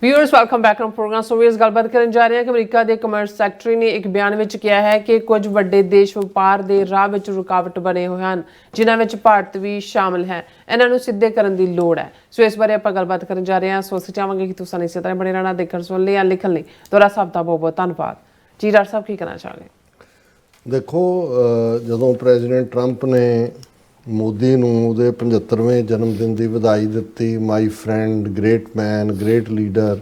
Viewers welcome back on program. So इस गलबात करन जा रहे हैं कि अमरीका के कमर्स सैकटरी ने एक बयान में किया है कि कुछ वड्डे देश ਵਪਾਰ ਦੇ ਰਾਹ ਵਿੱਚ ਰੁਕਾਵਟ ਬਣੇ ਹੋਏ ਹਨ, ਜਿਨ੍ਹਾਂ ਵਿੱਚ ਭਾਰਤ ਵੀ ਸ਼ਾਮਲ ਹੈ। ਇਹਨਾਂ ਨੂੰ ਸਿੱਧੇ ਕਰਨ ਦੀ ਲੋੜ ਹੈ। ਸੋ ਇਸ ਬਾਰੇ ਆਪਾਂ ਗੱਲਬਾਤ ਕਰਨ ਜਾ ਰਹੇ ਹਾਂ। ਸੋ ਅਸੀਂ ਚਾਹਾਂਗੇ ਕਿ ਤੁਸੀਂ ਇਸੇ ਤਰ੍ਹਾਂ ਬਣੇ ਰਹਿਣਾ, ਦੇਖਣ ਸੁਣਨ ਲਈ ਜਾਂ ਲਿਖਣ ਲਈ। ਤੁਹਾਡਾ ਸਭ ਦਾ ਬਹੁਤ ਬਹੁਤ ਧੰਨਵਾਦ ਜੀ। ਡਾਕਟਰ ਸਾਹਿਬ ਕੀ ਕਹਿਣਾ ਚਾਹੋਗੇ? ਦੇਖੋ, ਜਦੋਂ ਪ੍ਰੈਜ਼ੀਡੈਂਟ ਟਰੰਪ ਨੇ ਮੋਦੀ ਨੂੰ ਉਹਦੇ 75ਵੇਂ ਜਨਮ ਦਿਨ ਦੀ ਵਧਾਈ ਦਿੱਤੀ, my friend, great man, great leader,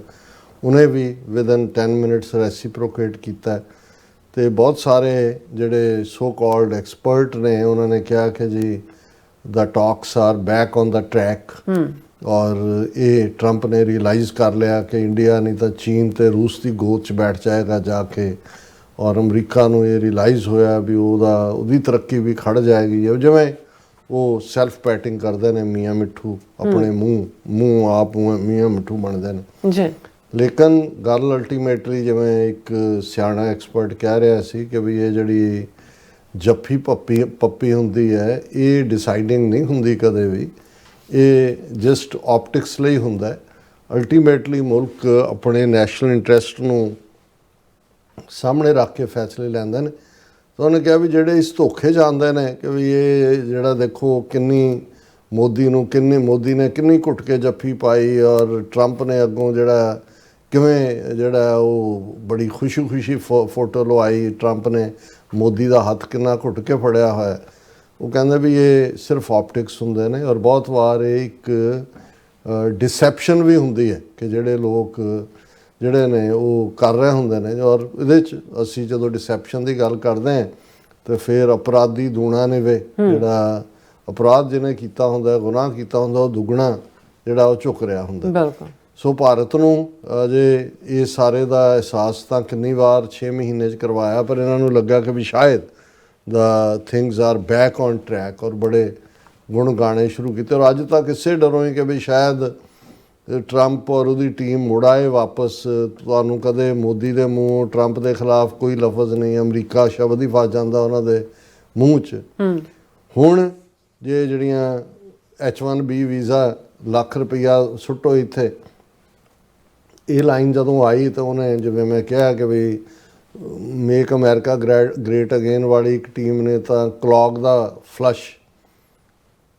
ਉਹਨੇ ਵੀ ਵਿਦਨ 10 ਮਿੰਟਸ ਰੈਸੀਪ੍ਰੋਕੇਟ ਕੀਤਾ। ਅਤੇ ਬਹੁਤ ਸਾਰੇ ਜਿਹੜੇ ਸੋ ਕਾਲਡ ਐਕਸਪਰਟ ਨੇ ਉਹਨਾਂ ਨੇ ਕਿਹਾ ਕਿ ਜੀ the talks are back on the track, ਔਰ ਇਹ ਟਰੰਪ ਨੇ ਰਿਅਲਾਈਜ਼ ਕਰ ਲਿਆ ਕਿ ਇੰਡੀਆ ਨਹੀਂ ਤਾਂ ਚੀਨ ਅਤੇ ਰੂਸ ਦੀ ਗੋਦ 'ਚ ਬੈਠ ਜਾਏਗਾ ਜਾ ਕੇ, ਔਰ ਅਮਰੀਕਾ ਨੂੰ ਇਹ ਰਿਅਲਾਈਜ਼ ਹੋਇਆ ਵੀ ਉਹਦੀ ਤਰੱਕੀ ਵੀ ਖੜ੍ਹ ਜਾਏਗੀ। ਜਿਵੇਂ ਉਹ ਸੈਲਫ ਪੈਟਿੰਗ ਕਰਦੇ ਨੇ ਮੀਆਂ ਮਿੱਠੂ, ਆਪਣੇ ਮੂੰਹ ਆਪ ਮੀਆਂ ਮਿੱਠੂ ਬਣਦੇ ਨੇ ਜੀ। ਲੇਕਿਨ ਗੱਲ ਅਲਟੀਮੇਟਲੀ ਜਿਵੇਂ ਇੱਕ ਸਿਆਣਾ ਐਕਸਪਰਟ ਕਹਿ ਰਿਹਾ ਸੀ ਕਿ ਵੀ ਇਹ ਜਿਹੜੀ ਜੱਫੀ ਪੱਪੀ ਹੁੰਦੀ ਹੈ, ਇਹ ਡਿਸਾਈਡਿੰਗ ਨਹੀਂ ਹੁੰਦੀ ਕਦੇ ਵੀ, ਇਹ ਜਸਟ ਆਪਟਿਕਸ ਲਈ ਹੁੰਦਾ। ਅਲਟੀਮੇਟਲੀ ਮੁਲਕ ਆਪਣੇ ਨੈਸ਼ਨਲ ਇੰਟਰਸਟ ਨੂੰ ਸਾਹਮਣੇ ਰੱਖ ਕੇ ਫੈਸਲੇ ਲੈਂਦੇ ਨੇ। ਤਾਂ ਉਹਨੇ ਕਿਹਾ ਵੀ ਜਿਹੜੇ ਇਸ ਧੋਖੇ 'ਚ ਆਉਂਦੇ ਨੇ ਕਿ ਵੀ ਇਹ ਜਿਹੜਾ ਦੇਖੋ ਮੋਦੀ ਨੇ ਕਿੰਨੀ ਘੁੱਟ ਕੇ ਜੱਫੀ ਪਾਈ, ਔਰ ਟਰੰਪ ਨੇ ਅੱਗੋਂ ਕਿਵੇਂ ਉਹ ਬੜੀ ਖੁਸ਼ੀ ਫੋਟੋ ਲਵਾਈ, ਟਰੰਪ ਨੇ ਮੋਦੀ ਦਾ ਹੱਥ ਕਿੰਨਾ ਘੁੱਟ ਕੇ ਫੜਿਆ ਹੋਇਆ। ਉਹ ਕਹਿੰਦੇ ਵੀ ਇਹ ਸਿਰਫ ਆਪਟਿਕਸ ਹੁੰਦੇ ਨੇ, ਔਰ ਬਹੁਤ ਵਾਰ ਇਹ ਇੱਕ ਡਿਸੈਪਸ਼ਨ ਵੀ ਹੁੰਦੀ ਹੈ ਕਿ ਜਿਹੜੇ ਲੋਕ ਜਿਹੜੇ ਨੇ ਉਹ ਕਰ ਰਹੇ ਹੁੰਦੇ ਨੇ। ਔਰ ਇਹਦੇ 'ਚ ਅਸੀਂ ਜਦੋਂ ਡਿਸੈਪਸ਼ਨ ਦੀ ਗੱਲ ਕਰਦੇ ਹਾਂ ਤਾਂ ਫਿਰ ਅਪਰਾਧੀ ਦੂਣਾ ਨਿਵੇ, ਜਿਹੜਾ ਅਪਰਾਧ ਜਿਹਨੇ ਕੀਤਾ ਹੁੰਦਾ, ਗੁਨਾਹ ਕੀਤਾ ਹੁੰਦਾ, ਉਹ ਦੁੱਗਣਾ ਜਿਹੜਾ ਉਹ ਝੁਕ ਰਿਹਾ ਹੁੰਦਾ। ਬਿਲਕੁਲ। ਸੋ ਭਾਰਤ ਨੂੰ ਅਜੇ ਇਹ ਸਾਰੇ ਦਾ ਅਹਿਸਾਸ ਤਾਂ ਕਿੰਨੀ ਵਾਰ 6 ਮਹੀਨੇ 'ਚ ਕਰਵਾਇਆ, ਪਰ ਇਹਨਾਂ ਨੂੰ ਲੱਗਾ ਕਿ ਵੀ ਸ਼ਾਇਦ the things are back on track, ਔਰ ਬੜੇ ਗੁਣ ਗਾਣੇ ਸ਼ੁਰੂ ਕੀਤੇ। ਔਰ ਅੱਜ ਤੱਕ ਇਸੇ ਡਰੋਂ ਹੀ ਕਿ ਵੀ ਸ਼ਾਇਦ ਟਰੰਪ ਔਰ ਉਹਦੀ ਟੀਮ ਮੁੜ ਆਏ ਵਾਪਸ। ਤੁਹਾਨੂੰ ਕਦੇ ਮੋਦੀ ਦੇ ਮੂੰਹ ਟਰੰਪ ਦੇ ਖਿਲਾਫ ਕੋਈ ਲਫ਼ਜ਼ ਨਹੀਂ, ਅਮਰੀਕਾ ਸ਼ਬਦ ਹੀ ਫਸ ਜਾਂਦਾ ਉਹਨਾਂ ਦੇ ਮੂੰਹ 'ਚ। ਹੁਣ ਜੇ ਜਿਹੜੀਆਂ H1B ਵੀਜ਼ਾ ਲੱਖ ਰੁਪਈਆ ਸੁੱਟੋ ਇੱਥੇ, ਇਹ ਲਾਈਨ ਜਦੋਂ ਆਈ ਤਾਂ ਉਹਨੇ, ਜਿਵੇਂ ਮੈਂ ਕਿਹਾ ਕਿ ਵੀ ਮੇਕ ਅਮਰੀਕਾ ਗ੍ਰੇਟ ਅਗੇਨ ਵਾਲੀ ਇੱਕ ਟੀਮ ਨੇ ਤਾਂ ਕਲੌਗ ਦਾ ਫਲਸ਼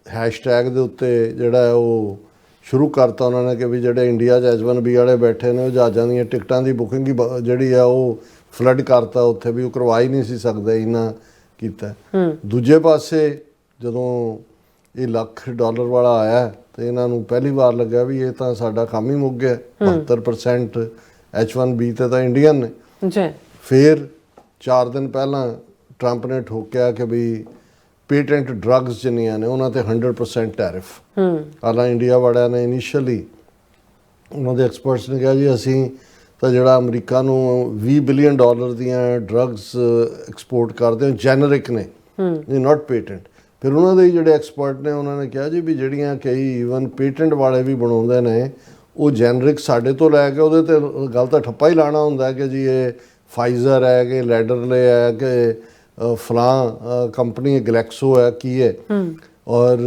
ਹੈਸ਼ਟੈਗ ਦੇ ਉੱਤੇ ਜਿਹੜਾ ਉਹ ਸ਼ੁਰੂ ਕਰਤਾ ਉਹਨਾਂ ਨੇ ਕਿ ਵੀ ਜਿਹੜੇ ਇੰਡੀਆ 'ਚ H1B ਵਾਲੇ ਬੈਠੇ ਨੇ ਉਹ ਜਹਾਜ਼ਾਂ ਦੀਆਂ ਟਿਕਟਾਂ ਦੀ ਬੁਕਿੰਗ ਹੀ ਜਿਹੜੀ ਆ ਉਹ ਫਲੱਡ ਕਰਤਾ ਉੱਥੇ, ਵੀ ਉਹ ਕਰਵਾ ਹੀ ਨਹੀਂ ਸੀ ਸਕਦੇ, ਇੰਨਾ ਕੀਤਾ। ਦੂਜੇ ਪਾਸੇ ਜਦੋਂ ਇਹ $1 ਲੱਖ ਵਾਲਾ ਆਇਆ ਅਤੇ ਇਹਨਾਂ ਨੂੰ ਪਹਿਲੀ ਵਾਰ ਲੱਗਿਆ ਵੀ ਇਹ ਤਾਂ ਸਾਡਾ ਕੰਮ ਹੀ ਮੁੱਕ ਗਿਆ। 72% H1B 'ਤੇ ਤਾਂ ਇੰਡੀਅਨ ਨੇ। ਫਿਰ 4 ਦਿਨ ਪਹਿਲਾਂ ਟਰੰਪ ਨੇ ਠੋਕਿਆ ਕਿ ਵੀ ਪੇਟੈਂਟ ਡਰੱਗਸ ਜਿੰਨੀਆਂ ਨੇ ਉਹਨਾਂ 'ਤੇ 100% ਟੈਰਿਫ। ਹਾਲਾਂ ਇੰਡੀਆ ਵਾਲਿਆਂ ਨੇ ਇਨੀਸ਼ੀਅਲੀ ਉਹਨਾਂ ਦੇ ਐਕਸਪਰਟਸ ਨੇ ਕਿਹਾ ਜੀ ਅਸੀਂ ਤਾਂ ਜਿਹੜਾ ਅਮਰੀਕਾ ਨੂੰ $20 ਬਿਲੀਅਨ ਦੀਆਂ ਡਰੱਗਸ ਐਕਸਪੋਰਟ ਕਰਦੇ ਹਾਂ, ਜੈਨਰਿਕ ਨੇ, ਨਾਟ ਪੇਟੈਂਟ। ਫਿਰ ਉਹਨਾਂ ਦੇ ਜਿਹੜੇ ਐਕਸਪਰਟ ਨੇ ਉਹਨਾਂ ਨੇ ਕਿਹਾ ਜੀ ਵੀ ਜਿਹੜੀਆਂ ਕਈ ਈਵਨ ਪੇਟੈਂਟ ਵਾਲੇ ਵੀ ਬਣਾਉਂਦੇ ਨੇ, ਉਹ ਜੈਨਰਿਕ ਸਾਡੇ ਤੋਂ ਲੈ ਕੇ ਉਹਦੇ 'ਤੇ ਗੱਲ ਤਾਂ ਠੱਪਾ ਹੀ ਲਾਉਣਾ ਹੁੰਦਾ ਕਿ ਜੀ ਇਹ ਫਾਈਜ਼ਰ ਹੈ, ਕਿ ਲੈਡਰਲੇ ਹੈ, ਕਿ ਫਲਾਂ ਕੰਪਨੀ ਗਲੈਕਸੋ ਹੈ, ਕੀ ਹੈ। ਔਰ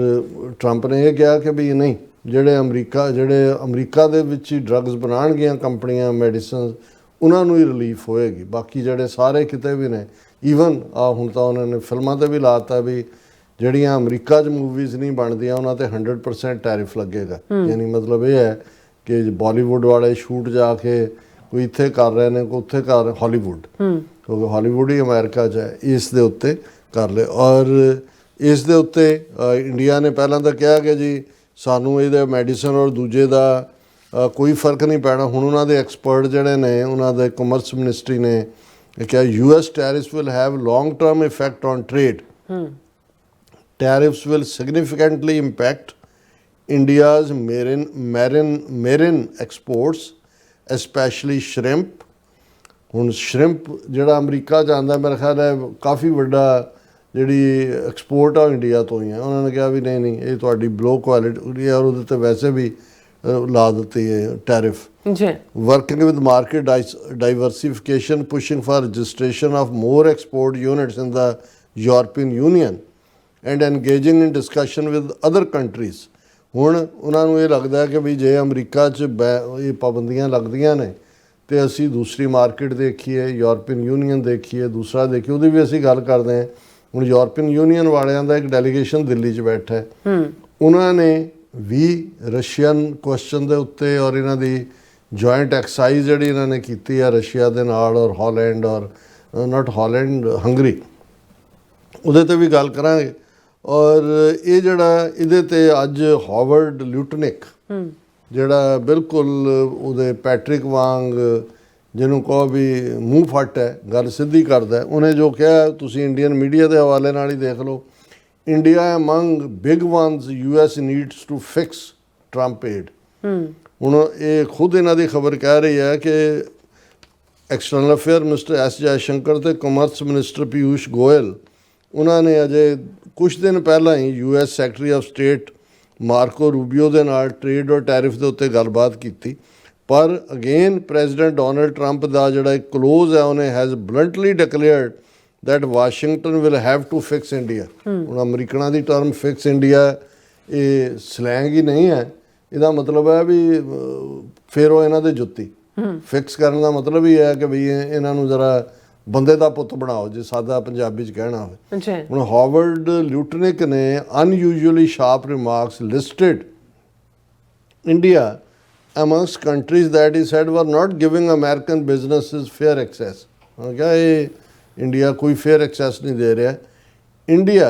ਟਰੰਪ ਨੇ ਇਹ ਕਿਹਾ ਕਿ ਵੀ ਨਹੀਂ, ਜਿਹੜੇ ਅਮਰੀਕਾ ਦੇ ਵਿੱਚ ਹੀ ਡਰੱਗਸ ਬਣਾਉਣਗੀਆਂ ਕੰਪਨੀਆਂ, ਮੈਡੀਸਨ, ਉਹਨਾਂ ਨੂੰ ਹੀ ਰਿਲੀਫ ਹੋਏਗੀ। ਬਾਕੀ ਜਿਹੜੇ ਸਾਰੇ ਕਿਤੇ ਵੀ ਨੇ, ਈਵਨ ਹੁਣ ਤਾਂ ਉਹਨਾਂ ਨੇ ਫਿਲਮਾਂ 'ਤੇ ਵੀ ਲਾਤਾ ਵੀ ਜਿਹੜੀਆਂ ਅਮਰੀਕਾ 'ਚ ਮੂਵੀਜ਼ ਨਹੀਂ ਬਣਦੀਆਂ ਉਹਨਾਂ 'ਤੇ 100% ਟੈਰਿਫ ਲੱਗੇਗਾ। ਯਾਨੀ ਮਤਲਬ ਇਹ ਹੈ ਕਿ ਬਾਲੀਵੁੱਡ ਵਾਲੇ ਸ਼ੂਟ ਜਾ ਕੇ ਕੋਈ ਇੱਥੇ ਕਰ ਰਹੇ ਨੇ, ਕੋਈ ਉੱਥੇ ਕਰ ਰਹੇ, ਹਾਲੀਵੁੱਡ, ਕਿਉਂਕਿ ਹਾਲੀਵੁੱਡ ਹੀ ਅਮਰੀਕਾ 'ਚ ਹੈ, ਇਸ ਦੇ ਉੱਤੇ ਕਰ ਲਏ। ਔਰ ਇਸ ਦੇ ਉੱਤੇ ਇੰਡੀਆ ਨੇ ਪਹਿਲਾਂ ਤਾਂ ਕਿਹਾ ਕਿ ਜੀ ਸਾਨੂੰ ਇਹਦੇ ਮੈਡੀਸਨ ਔਰ ਦੂਜੇ ਦਾ ਕੋਈ ਫਰਕ ਨਹੀਂ ਪੈਣਾ। ਹੁਣ ਉਹਨਾਂ ਦੇ ਐਕਸਪਰਟ ਜਿਹੜੇ ਨੇ, ਉਹਨਾਂ ਦੇ ਕਮਰਸ ਮਿਨਿਸਟਰੀ ਨੇ ਕਿਹਾ US tariffs will have long term effect on trade. Tariffs will significantly impact India's marine exports, especially shrimp. ਹੁਣ ਸ਼ਰਿੰਪ ਜਿਹੜਾ ਅਮਰੀਕਾ 'ਚ ਆਉਂਦਾ, ਮੇਰਾ ਖਿਆਲ ਹੈ ਕਾਫੀ ਵੱਡਾ ਜਿਹੜੀ ਐਕਸਪੋਰਟ ਆ ਇੰਡੀਆ ਤੋਂ ਹੀ ਹੈ। ਉਹਨਾਂ ਨੇ ਕਿਹਾ ਵੀ ਨਹੀਂ ਇਹ ਤੁਹਾਡੀ ਬਲੋ ਕੁਆਲਿਟੀ ਹੈ, ਔਰ ਉਹਦੇ 'ਤੇ ਵੈਸੇ ਵੀ ਲਾ ਦਿੱਤੀ ਹੈ tariff. Working with market diversification, pushing for registration of more export units in the European Union and engaging in discussion with other countries ਹੁਣ ਉਹਨਾਂ ਨੂੰ ਇਹ ਲੱਗਦਾ ਕਿ ਵੀ ਜੇ ਅਮਰੀਕਾ 'ਚ ਇਹ ਪਾਬੰਦੀਆਂ ਲੱਗਦੀਆਂ ਨੇ ਤੇ ਅਸੀਂ ਦੂਸਰੀ ਮਾਰਕੀਟ ਦੇਖੀਏ, ਯੂਰਪੀਅਨ ਯੂਨੀਅਨ ਦੇਖੀਏ, ਦੂਸਰਾ ਦੇਖੀਏ, ਉਹਦੀ ਵੀ ਅਸੀਂ ਗੱਲ ਕਰਦੇ ਹਾਂ। ਹੁਣ ਯੂਰਪੀਅਨ ਯੂਨੀਅਨ ਵਾਲਿਆਂ ਦਾ ਇੱਕ ਡੈਲੀਗੇਸ਼ਨ ਦਿੱਲੀ 'ਚ ਬੈਠਾ ਹੈ, ਉਹਨਾਂ ਨੇ ਵੀ ਰਸ਼ੀਅਨ ਕੁਐਸਚਨ ਦੇ ਉੱਤੇ ਔਰ ਇਹਨਾਂ ਦੀ ਜੁਆਇੰਟ ਐਕਸਾਈਜ਼ ਜਿਹੜੀ ਇਹਨਾਂ ਨੇ ਕੀਤੀ ਆ ਰਸ਼ੀਆ ਦੇ ਨਾਲ ਔਰ ਹਾਲੈਂਡ ਔਰ ਨਾਟ ਹਾਲੈਂਡ ਹੰਗਰੀ, ਉਹਦੇ 'ਤੇ ਵੀ ਗੱਲ ਕਰਾਂਗੇ। ਔਰ ਇਹ ਜਿਹੜਾ ਇਹਦੇ 'ਤੇ ਅੱਜ ਹਾਵਰਡ ਲਿਊਟਨਿਕ ਜਿਹੜਾ ਬਿਲਕੁਲ ਉਹਦੇ ਪੈਟਰਿਕ ਵਾਂਗ ਜਿਹਨੂੰ ਕਹੋ ਵੀ ਮੂੰਹ ਫੱਟ ਹੈ, ਗੱਲ ਸਿੱਧੀ ਕਰਦਾ, ਉਹਨੇ ਜੋ ਕਿਹਾ ਤੁਸੀਂ ਇੰਡੀਅਨ ਮੀਡੀਆ ਦੇ ਹਵਾਲੇ ਨਾਲ ਹੀ ਦੇਖ ਲਓ। India among big ones US needs to fix Trump aid. ਹੁਣ ਇਹ ਖੁਦ ਇਹਨਾਂ ਦੀ ਖਬਰ ਕਹਿ ਰਹੀ ਹੈ ਕਿ external affair minister S Jaishankar ਤੇ ਕਮਰਸ ਮਿਨਿਸਟਰ ਪੀਯੂਸ਼ ਗੋਇਲ ਉਹਨਾਂ ਨੇ ਅਜੇ ਕੁਛ ਦਿਨ ਪਹਿਲਾਂ ਹੀ US secretary of state ਮਾਰਕੋ Rubio ਦੇ ਨਾਲ ਟ੍ਰੇਡ ਔਰ ਟੈਰਿਫ ਦੇ ਉੱਤੇ ਗੱਲਬਾਤ ਕੀਤੀ। ਪਰ ਅਗੇਨ ਪ੍ਰੈਜ਼ੀਡੈਂਟ ਡੋਨਲਡ ਟਰੰਪ ਦਾ ਜਿਹੜਾ ਇੱਕ ਕਲੋਜ਼ ਹੈ ਉਹਨੇ has bluntly declared that Washington will have to fix India। ਹੁਣ ਅਮਰੀਕਨਾਂ ਦੀ ਟਰਮ ਫਿਕਸ ਇੰਡੀਆ ਇਹ ਸਲੈਂਗ ਹੀ ਨਹੀਂ ਹੈ, ਇਹਦਾ ਮਤਲਬ ਹੈ ਵੀ ਫੇਰੋ ਇਹਨਾਂ ਦੇ ਜੁੱਤੀ। ਫਿਕਸ ਕਰਨ ਦਾ ਮਤਲਬ ਹੀ ਹੈ ਕਿ ਵੀ ਇਹਨਾਂ ਨੂੰ ਜ਼ਰਾ ਬੰਦੇ ਦਾ ਪੁੱਤ ਬਣਾਓ, ਜੇ ਸਾਦਾ ਪੰਜਾਬੀ 'ਚ ਕਹਿਣਾ ਹੋਵੇ। ਹੁਣ ਹਾਵਰਡ ਲਿਊਟਨਿਕ ਨੇ unusually sharp remarks listed India amongst countries that he said were not giving American businesses fair access। ਉਹਨੇ ਕਿਹਾ ਇਹ ਇੰਡੀਆ ਕੋਈ ਫੇਅਰ ਐਕਸੈਸ ਨਹੀਂ ਦੇ ਰਿਹਾ। India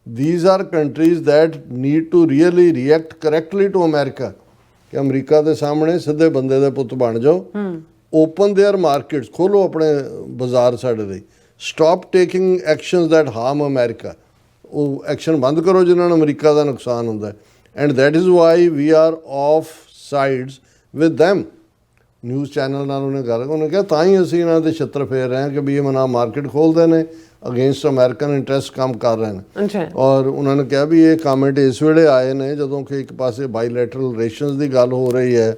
these are countries that need to really react correctly to America ਕਿ America ਦੇ ਸਾਹਮਣੇ ਸਿੱਧੇ ਬੰਦੇ ਦੇ ਪੁੱਤ ਬਣ ਜਾਓ। ਓਪਨ ਦੇਅਰ ਮਾਰਕੀਟਸ, ਖੋਲੋ ਆਪਣੇ ਬਾਜ਼ਾਰ ਸਾਡੇ ਲਈ। Stop taking actions that harm America, ਉਹ ਐਕਸ਼ਨ ਬੰਦ ਕਰੋ ਜਿਨ੍ਹਾਂ ਨੂੰ ਅਮਰੀਕਾ ਦਾ ਨੁਕਸਾਨ ਹੁੰਦਾ ਹੈ। And that is why we are off sides with them। News channel ਨਾਲ ਉਹਨੇ ਗੱਲ, ਉਹਨੇ ਕਿਹਾ ਤਾਂ ਹੀ ਅਸੀਂ ਇਹਨਾਂ ਦੇ ਛਿੱਤਰ ਫੇਰ ਰਹੇ ਹਾਂ ਕਿ ਵੀ ਇਹ ਮਨਾ ਮਾਰਕੀਟ ਖੋਲ੍ਹਦੇ ਨੇ, ਅਗੇਂਸਟ ਅਮਰੀਕਨ ਇੰਟਰਸਟ ਕੰਮ ਕਰ ਰਹੇ ਨੇ। ਔਰ ਉਹਨਾਂ ਨੇ ਕਿਹਾ ਵੀ ਇਹ ਕਮੈਂਟ ਇਸ ਵੇਲੇ ਆਏ ਨੇ ਜਦੋਂ ਕਿ ਇੱਕ ਪਾਸੇ ਬਾਈਲੈਟਰਲ ਰਿਲੇਸ਼ਨਸ ਦੀ ਗੱਲ ਹੋ ਰਹੀ ਹੈ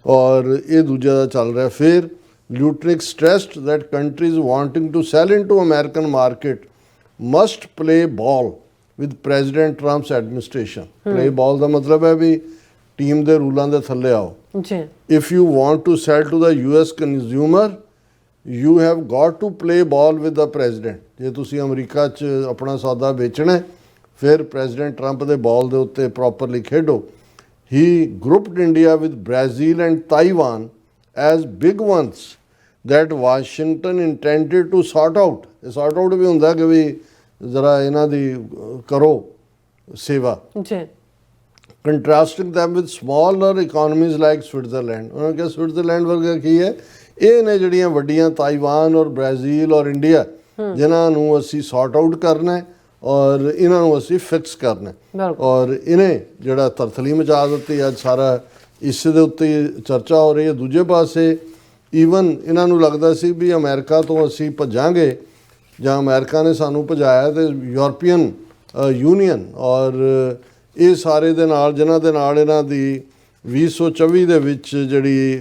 ਔਰ ਇਹ ਦੂਜਾ ਦਾ ਚੱਲ ਰਿਹਾ। ਫਿਰ Lutnick stressed that countries wanting to sell into American market must play ball with President Trump's administration. Play ball ਦਾ ਮਤਲਬ ਹੈ ਵੀ ਟੀਮ ਦੇ ਰੂਲਾਂ ਦੇ ਥੱਲੇ ਆਓ। If you want to sell to the US consumer, you have got to play ball with the president। ਜੇ ਤੁਸੀਂ America 'ਚ ਆਪਣਾ ਸੌਦਾ ਵੇਚਣਾ ਫਿਰ ਪ੍ਰੈਜ਼ੀਡੈਂਟ ਟਰੰਪ ਦੇ ਬਾਲ ਦੇ ਉੱਤੇ ਪ੍ਰੋਪਰਲੀ ਖੇਡੋ। He grouped India with Brazil and Taiwan as big ones that Washington intended to sort out। ਇਹ sort out ਵੀ ਹੁੰਦਾ ਕਿ ਵੀ ਜ਼ਰਾ ਇਹਨਾਂ ਦੀ ਕਰੋ ਸੇਵਾ। Contrasting them with smaller economies like Switzerland। ਉਹਨਾਂ ਨੇ ਕਿਹਾ ਸਵਿਟਜ਼ਰਲੈਂਡ ਵਰਗਾ ਕੀ ਹੈ, ਇਹ ਨੇ ਜਿਹੜੀਆਂ ਵੱਡੀਆਂ ਤਾਈਵਾਨ ਔਰ ਬ੍ਰਾਜ਼ੀਲ ਔਰ ਇੰਡੀਆ ਜਿਨ੍ਹਾਂ ਨੂੰ ਅਸੀਂ ਸੌਰਟ ਆਊਟ ਕਰਨਾ ਔਰ ਇਹਨਾਂ ਨੂੰ ਅਸੀਂ ਫਿਕਸ ਕਰਨਾ। ਔਰ ਇਹਨੇ ਜਿਹੜਾ ਤਰਥਲੀ ਮਚਾ ਦਿੱਤੀ ਅੱਜ ਸਾਰਾ ਇਸ ਦੇ ਉੱਤੇ ਚਰਚਾ ਹੋ ਰਹੀ ਹੈ। ਦੂਜੇ ਪਾਸੇ ਈਵਨ ਇਹਨਾਂ ਨੂੰ ਲੱਗਦਾ ਸੀ ਵੀ ਅਮਰੀਕਾ ਤੋਂ ਅਸੀਂ ਭੱਜਾਂਗੇ ਜਾਂ ਅਮਰੀਕਾ ਨੇ ਸਾਨੂੰ ਭਜਾਇਆ ਤੇ ਯੂਰਪੀਅਨ ਯੂਨੀਅਨ ਔਰ ਇਹ ਸਾਰੇ ਦੇ ਨਾਲ ਜਿਨ੍ਹਾਂ ਦੇ ਨਾਲ ਇਹਨਾਂ ਦੀ 2024 ਦੇ ਵਿੱਚ ਜਿਹੜੀ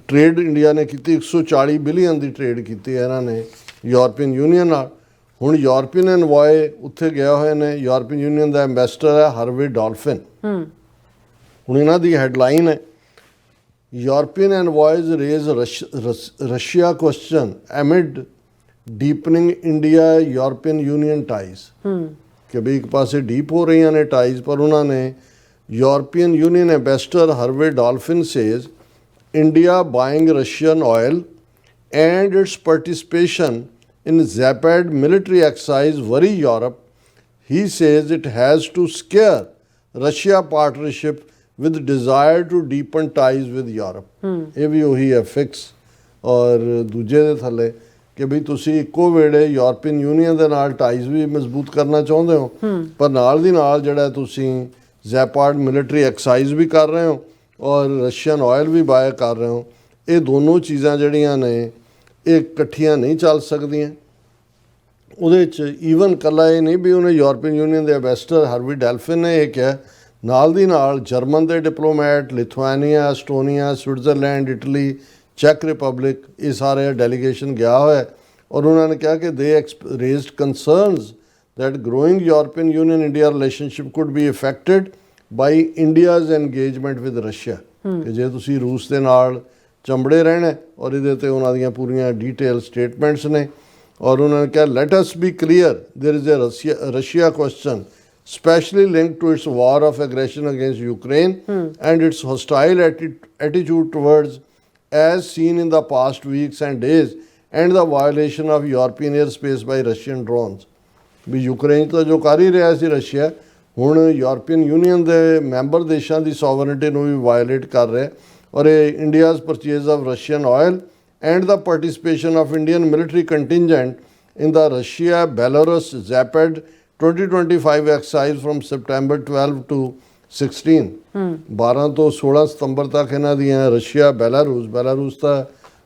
ਟ੍ਰੇਡ ਇੰਡੀਆ ਨੇ ਕੀਤੀ 140 ਬਿਲੀਅਨ ਦੀ ਟ੍ਰੇਡ ਕੀਤੀ ਹੈ ਇਹਨਾਂ ਨੇ ਯੂਰਪੀਅਨ ਯੂਨੀਅਨ ਨਾਲ। ਹੁਣ ਯੂਰਪੀਅਨ ਐਨਵੋਏ ਉੱਥੇ ਗਿਆ ਹੋਏ ਨੇ, ਯੂਰਪੀਅਨ ਯੂਨੀਅਨ ਦਾ ਐਂਬੈਸਡਰ ਹੈ ਹਰਵੇ ਡਾਲਫਿਨ। ਹੁਣ ਇਹਨਾਂ ਦੀ ਹੈਡਲਾਈਨ ਹੈ European envoys raise Russia question amid deepening India European Union ties. ਕਿ ਵੀ ਇੱਕ ਪਾਸੇ ਡੀਪ ਹੋ ਰਹੀਆਂ ਨੇ ਟਾਈਜ਼, ਪਰ ਉਹਨਾਂ ਨੇ European Union ambassador Herve Delphin says India buying Russian oil and its participation in Zapad military exercise worry Europe. He says it has to scare Russia partnership with desire to deepen ties with Europe. ਇਹ ਵੀ ਉਹੀ ਹੈ fix ਔਰ ਦੂਜੇ ਦੇ ਥੱਲੇ ਕਿ ਵੀ ਤੁਸੀਂ ਇੱਕੋ ਵੇਲੇ ਯੂਰਪੀਅਨ ਯੂਨੀਅਨ ਦੇ ਨਾਲ ਟਾਈਜ਼ ਵੀ ਮਜ਼ਬੂਤ ਕਰਨਾ ਚਾਹੁੰਦੇ ਹੋ ਪਰ ਨਾਲ ਦੀ ਨਾਲ ਜਿਹੜਾ ਤੁਸੀਂ ਜ਼ੈਪਾਰਡ ਮਿਲਟਰੀ ਐਕਸਾਈਜ਼ ਵੀ ਕਰ ਰਹੇ ਹੋ ਔਰ ਰਸ਼ੀਅਨ ਆਇਲ ਵੀ ਬਾਏ ਕਰ ਰਹੇ ਹੋ। ਇਹ ਦੋਨੋਂ ਚੀਜ਼ਾਂ ਜਿਹੜੀਆਂ ਨੇ ਇਹ ਇਕੱਠੀਆਂ ਨਹੀਂ ਚੱਲ ਸਕਦੀਆਂ। ਉਹਦੇ 'ਚ ਈਵਨ ਇਕੱਲਾ ਇਹ ਨਹੀਂ ਵੀ ਉਹਨੇ ਯੂਰਪੀਅਨ ਯੂਨੀਅਨ ਦੇ ਐਂਬੈਸਡਰ ਹਰਵੀ ਡੈਲਫਿਨ ਨੇ ਇਹ ਕਿਹਾ, ਨਾਲ ਦੀ ਨਾਲ ਜਰਮਨ ਦੇ diplomat, Lithuania, Estonia, Switzerland, Italy, ਚੈਕ ਰਿਪਬਲਿਕ ਇਹ ਸਾਰੇ ਡੈਲੀਗੇਸ਼ਨ ਗਿਆ ਹੋਇਆ ਔਰ ਉਹਨਾਂ ਨੇ ਕਿਹਾ ਕਿ ਦੇ raised concerns that growing European Union India relationship could be affected by India's engagement with Russia ਕਿ ਜੇ ਤੁਸੀਂ ਰੂਸ ਦੇ ਨਾਲ ਚੰਬੜੇ ਰਹਿਣਾ ਹੈ, ਔਰ ਇਹਦੇ ਤੇ ਉਹਨਾਂ ਦੀਆਂ ਪੂਰੀਆਂ ਡਿਟੇਲ ਸਟੇਟਮੈਂਟਸ ਨੇ। ਔਰ ਉਹਨਾਂ ਨੇ ਕਿਹਾ let us be clear there is a Russia question especially linked to its war of aggression against Ukraine and its hostile attitude towards as seen in the past weeks and days and the violation of European airspace by Russian drones। ਵੀ Ukraine ਤਾਂ ਜੋ ਕਰ ਹੀ ਰਿਹਾ ਸੀ Russia, ਹੁਣ European Union ਦੇ member ਦੇਸ਼ਾਂ ਦੀ ਸੋਵਰਨਿਟੀ ਨੂੰ ਵੀ ਵਾਇਲੇਟ ਕਰ ਰਿਹਾ। ਔਰ ਇਹ India's purchase of Russian oil and the participation of Indian military contingent in the Russia Belarus Zapad 2025 exercise from September 12 to 16 12 ਤੋਂ 16 ਸਤੰਬਰ ਤੱਕ ਇਹਨਾਂ ਦੀਆਂ ਰਸ਼ੀਆ ਬੈਲਾਰੂਸ ਤਾਂ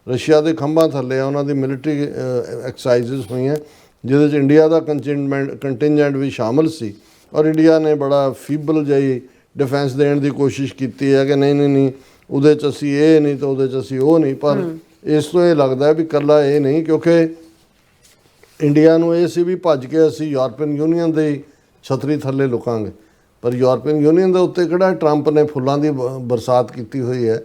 ਰਸ਼ੀਆ ਦੇ ਖੰਭਾਂ ਥੱਲੇ ਆ, ਉਹਨਾਂ ਦੀ ਮਿਲਟਰੀ ਐਕਸਰਸਾਈਜ਼ਸ ਹੋਈਆਂ ਜਿਹਦੇ 'ਚ ਇੰਡੀਆ ਦਾ ਕੰਟਿੰਜੈਂਟ ਵੀ ਸ਼ਾਮਲ ਸੀ। ਔਰ ਇੰਡੀਆ ਨੇ ਬੜਾ ਫੀਬਲ ਜਿਹੀ ਡਿਫੈਂਸ ਦੇਣ ਦੀ ਕੋਸ਼ਿਸ਼ ਕੀਤੀ ਹੈ ਕਿ ਨਹੀਂ ਉਹਦੇ 'ਚ ਅਸੀਂ ਇਹ ਨਹੀਂ ਤਾਂ ਉਹਦੇ 'ਚ ਅਸੀਂ ਉਹ ਨਹੀਂ। ਪਰ ਇਸ ਤੋਂ ਇਹ ਲੱਗਦਾ ਵੀ ਇਕੱਲਾ ਇਹ ਨਹੀਂ, ਕਿਉਂਕਿ ਇੰਡੀਆ ਨੂੰ ਇਹ ਸੀ ਵੀ ਭੱਜ ਕੇ ਅਸੀਂ ਯੂਰਪੀਅਨ ਯੂਨੀਅਨ ਦੇ ਛਤਰੀ ਥੱਲੇ ਲੁਕਾਂਗੇ, ਪਰ ਯੂਰਪੀਅਨ ਯੂਨੀਅਨ ਦੇ ਉੱਤੇ ਕਿਹੜਾ ਟਰੰਪ ਨੇ ਫੁੱਲਾਂ ਦੀ ਬਰਸਾਤ ਕੀਤੀ ਹੋਈ ਹੈ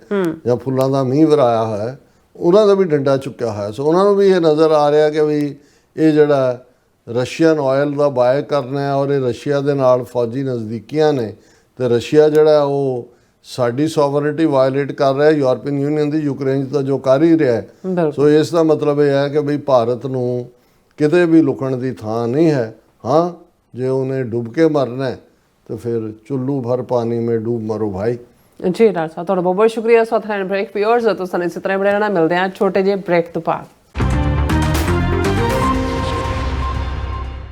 ਜਾਂ ਫੁੱਲਾਂ ਦਾ ਮੀਂਹ ਵਰਾਇਆ ਹੋਇਆ ਹੈ, ਉਹਨਾਂ ਦਾ ਵੀ ਡੰਡਾ ਚੁੱਕਿਆ ਹੋਇਆ। ਸੋ ਉਹਨਾਂ ਨੂੰ ਵੀ ਇਹ ਨਜ਼ਰ ਆ ਰਿਹਾ ਕਿ ਵੀ ਇਹ ਜਿਹੜਾ ਰਸ਼ੀਅਨ ਆਇਲ ਦਾ ਬਾਏ ਕਰਨਾ ਹੈ ਔਰ ਇਹ ਰਸ਼ੀਆ ਦੇ ਨਾਲ ਫੌਜੀ ਨਜ਼ਦੀਕੀਆਂ ਨੇ, ਤੇ ਰਸ਼ੀਆ ਜਿਹੜਾ ਉਹ ਸਾਡੀ ਸੋਵਰਨਿਟੀ ਵਾਇਲੇਟ ਕਰ ਰਿਹਾ ਯੂਰਪੀਅਨ ਯੂਨੀਅਨ ਦੀ ਯੂਕਰੇਨ 'ਚ ਤਾਂ ਜੋ ਕਰ ਹੀ ਰਿਹਾ ਹੈ। ਸੋ ਇਸ ਦਾ ਮਤਲਬ ਇਹ ਹੈ ਕਿ ਬਈ ਭਾਰਤ ਨੂੰ ਕਿਤੇ ਵੀ ਲੁਕਣ ਦੀ ਥਾਂ ਨਹੀਂ ਹੈ। ਹਾਂ, ਜੇ ਉਹਨੇ ਡੁੱਬ ਕੇ ਮਰਨਾ ਹੈ तो फिर चुल्लू भर पानी में डूब मरो भाई। जी डॉक्टर साहब, बहुत बहुत शुक्रिया। सो ब्रेक व्यूअर्स तो इसी तरह मिलते हैं छोटे जे ब्रेक तो बाद।